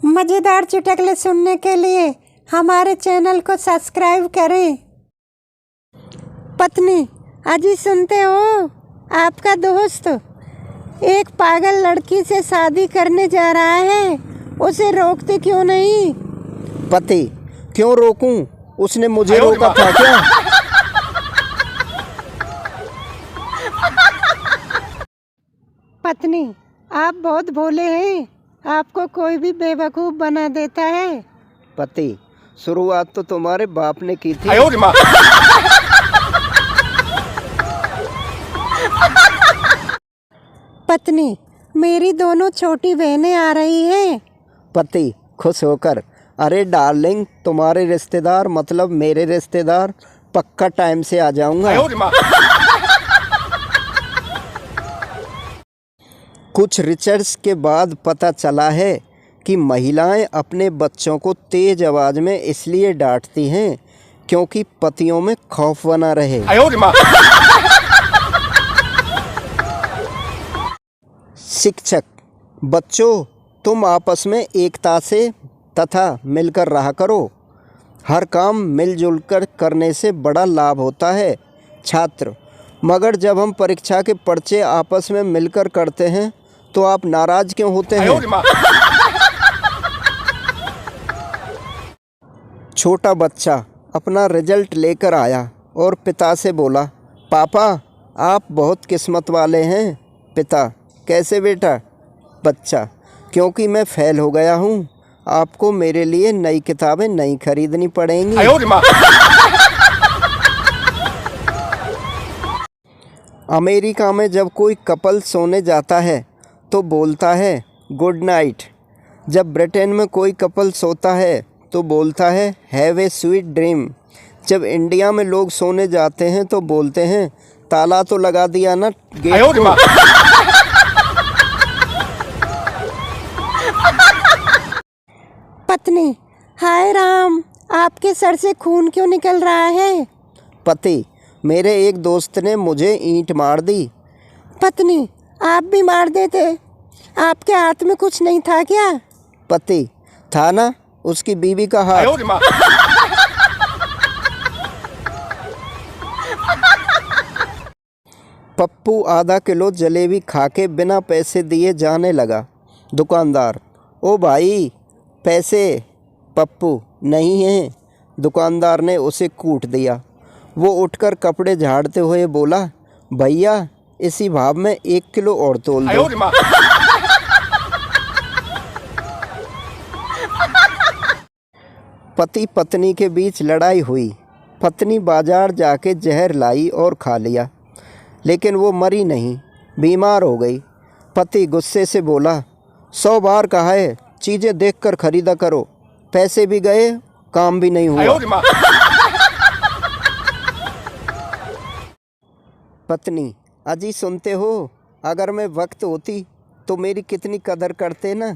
मज़ेदार चुटकुले सुनने के लिए हमारे चैनल को सब्सक्राइब करें। पत्नी, अजी सुनते हो, आपका दोस्त एक पागल लड़की से शादी करने जा रहा है, उसे रोकते क्यों नहीं? पति, क्यों रोकूं? उसने मुझे रोका था क्या? पत्नी, आप बहुत भोले हैं, आपको कोई भी बेवकूफ़ बना देता है। पति, शुरुआत तो तुम्हारे बाप ने की थी। पत्नी, मेरी दोनों छोटी बहनें आ रही हैं। पति, खुश होकर, अरे डार्लिंग, तुम्हारे रिश्तेदार मतलब मेरे रिश्तेदार, पक्का टाइम से आ जाऊंगा। कुछ रिसर्च के बाद पता चला है कि महिलाएं अपने बच्चों को तेज आवाज में इसलिए डांटती हैं क्योंकि पतियों में खौफ बना रहे। शिक्षक, बच्चों, तुम आपस में एकता से तथा मिलकर रहा करो। हर काम मिलजुल कर करने से बड़ा लाभ होता है। छात्र, मगर जब हम परीक्षा के पर्चे आपस में मिलकर करते हैं तो आप नाराज क्यों होते हैं? छोटा बच्चा अपना रिजल्ट लेकर आया और पिता से बोला, पापा, आप बहुत किस्मत वाले हैं। पिता, कैसे बेटा? बच्चा, क्योंकि मैं फेल हो गया हूँ, आपको मेरे लिए नई किताबें नहीं खरीदनी पड़ेंगी। अमेरिका में जब कोई कपल सोने जाता है तो बोलता है गुड नाइट। जब ब्रिटेन में कोई कपल सोता है तो बोलता है हैव ए स्वीट ड्रीम। जब इंडिया में लोग सोने जाते हैं तो बोलते हैं ताला तो लगा दिया ना गेट को। पत्नी, हाय राम, आपके सर से खून क्यों निकल रहा है? पति, मेरे एक दोस्त ने मुझे ईंट मार दी। पत्नी, आप भी मार देते, आपके हाथ में कुछ नहीं था क्या? पति, था ना, उसकी बीवी का हाथ। पप्पू आधा किलो जलेबी खाके बिना पैसे दिए जाने लगा। दुकानदार, ओ भाई, पैसे? पप्पू, नहीं है। दुकानदार ने उसे कूट दिया। वो उठकर कपड़े झाड़ते हुए बोला, भैया, इसी भाव में 1 किलो और तोल दो। पति पत्नी के बीच लड़ाई हुई। पत्नी बाजार जाके जहर लाई और खा लिया, लेकिन वो मरी नहीं, बीमार हो गई। पति गुस्से से बोला, 100 बार कहा है चीज़ें देखकर खरीदा करो, पैसे भी गए, काम भी नहीं हुआ। पत्नी, अजी सुनते हो, अगर मैं वक्त होती तो मेरी कितनी कदर करते ना।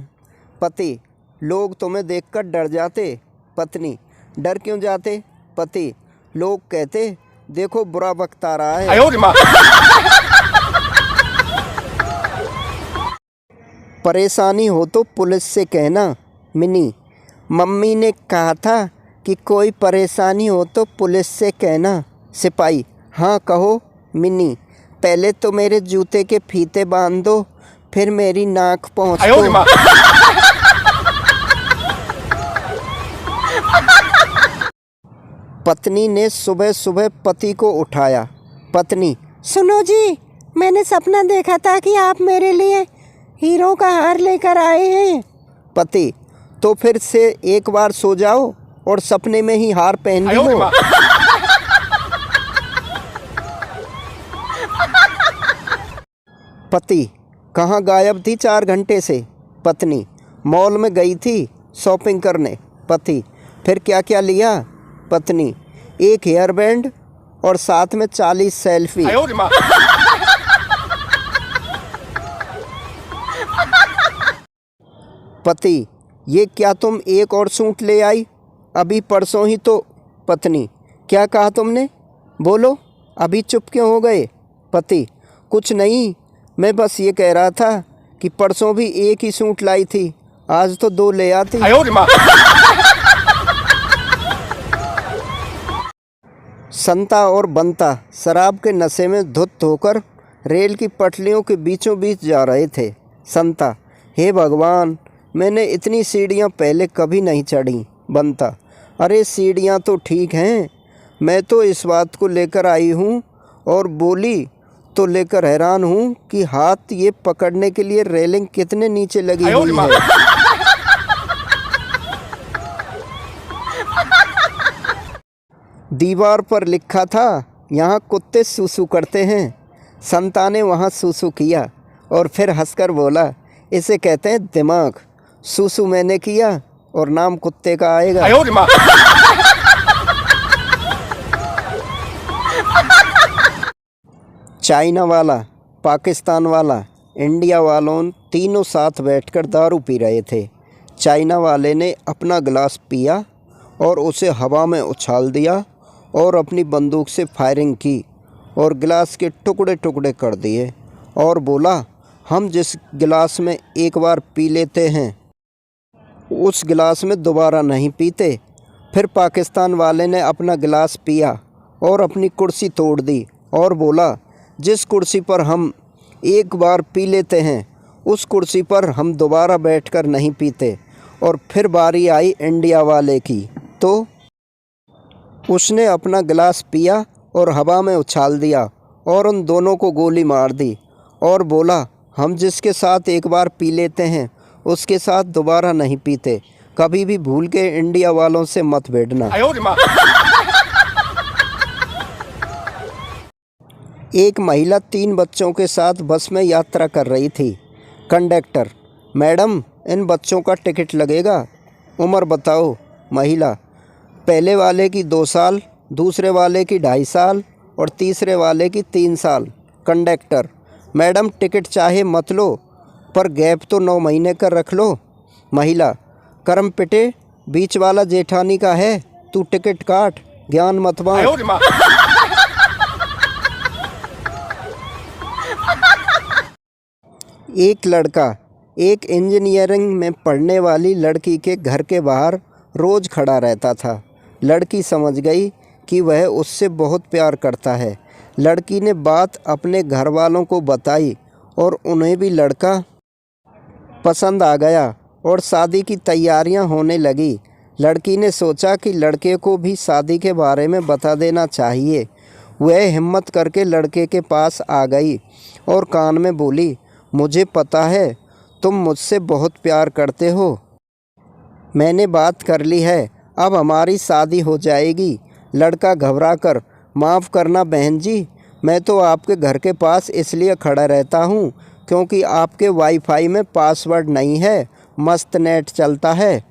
पति, लोग तुम्हें देखकर डर जाते। पत्नी, डर क्यों जाते? पति, लोग कहते देखो बुरा वक्त आ रहा है। परेशानी हो तो पुलिस से कहना। मिनी, मम्मी ने कहा था कि कोई परेशानी हो तो पुलिस से कहना। सिपाही, हाँ कहो। मिनी, पहले तो मेरे जूते के फीते बांध दो, फिर मेरी नाक पहुँच दो। पत्नी ने सुबह सुबह पति को उठाया। पत्नी, सुनो जी, मैंने सपना देखा था कि आप मेरे लिए हीरो का हार लेकर आए हैं। पति, तो फिर से एक बार सो जाओ और सपने में ही हार पहन लो। पति, कहाँ गायब थी 4 घंटे से? पत्नी, मॉल में गई थी शॉपिंग करने। पति, फिर क्या क्या लिया? पत्नी, 1 हेयर बैंड और साथ में 40 सेल्फी। पति, ये क्या तुम एक और सूट ले आई? अभी परसों ही तो। पत्नी, क्या कहा तुमने? बोलो, अभी चुप क्यों हो गए? पति, कुछ नहीं, मैं बस ये कह रहा था कि परसों भी एक ही सूट लाई थी, आज तो 2 ले आती। संता और बंता शराब के नशे में धुत होकर रेल की पटरियों के बीचों बीच जा रहे थे। संता: हे भगवान, मैंने इतनी सीढ़ियाँ पहले कभी नहीं चढ़ी। बंता: अरे सीढ़ियाँ तो ठीक हैं, मैं तो इस बात को लेकर आई हूँ और बोली तो लेकर हैरान हूँ कि हाथ ये पकड़ने के लिए रेलिंग कितने नीचे लगी हुई है। दीवार पर लिखा था, यहाँ कुत्ते सूसू करते हैं। संता ने वहाँ सूसू किया और फिर हंसकर बोला, इसे कहते हैं दिमाग। सूसू मैंने किया और नाम कुत्ते का आएगा। चाइना वाला, पाकिस्तान वाला, इंडिया वालों तीनों साथ बैठकर दारू पी रहे थे। चाइना वाले ने अपना गिलास पिया और उसे हवा में उछाल दिया और अपनी बंदूक से फायरिंग की और गिलास के टुकड़े टुकड़े कर दिए और बोला, हम जिस गिलास में एक बार पी लेते हैं उस गिलास में दोबारा नहीं पीते। फिर पाकिस्तान वाले ने अपना गिलास पिया और अपनी कुर्सी तोड़ दी और बोला, जिस कुर्सी पर हम एक बार पी लेते हैं उस कुर्सी पर हम दोबारा बैठकर नहीं पीते। और फिर बारी आई इंडिया वाले की, तो उसने अपना गिलास पिया और हवा में उछाल दिया और उन दोनों को गोली मार दी और बोला, हम जिसके साथ एक बार पी लेते हैं उसके साथ दोबारा नहीं पीते। कभी भी भूल के इंडिया वालों से मत भिड़ना। एक महिला 3 बच्चों के साथ बस में यात्रा कर रही थी। कंडक्टर: मैडम, इन बच्चों का टिकट लगेगा। उम्र बताओ। महिला: पहले वाले की 2 साल, दूसरे वाले की 2.5 साल और तीसरे वाले की 3 साल। कंडक्टर: मैडम, टिकट चाहे मत लो पर गैप तो 9 महीने का रख लो। महिला: करम पिटे, बीच वाला जेठानी का है, तू टिकट काट, ज्ञान मत बांट। एक लड़का एक इंजीनियरिंग में पढ़ने वाली लड़की के घर के बाहर रोज़ खड़ा रहता था। लड़की समझ गई कि वह उससे बहुत प्यार करता है। लड़की ने बात अपने घर वालों को बताई और उन्हें भी लड़का पसंद आ गया और शादी की तैयारियां होने लगी। लड़की ने सोचा कि लड़के को भी शादी के बारे में बता देना चाहिए। वह हिम्मत करके लड़के के पास आ गई और कान में बोली, मुझे पता है तुम मुझसे बहुत प्यार करते हो। मैंने बात कर ली है, अब हमारी शादी हो जाएगी। लड़का घबराकर, माफ़ करना बहन जी, मैं तो आपके घर के पास इसलिए खड़ा रहता हूँ क्योंकि आपके वाईफाई में पासवर्ड नहीं है, मस्त नेट चलता है।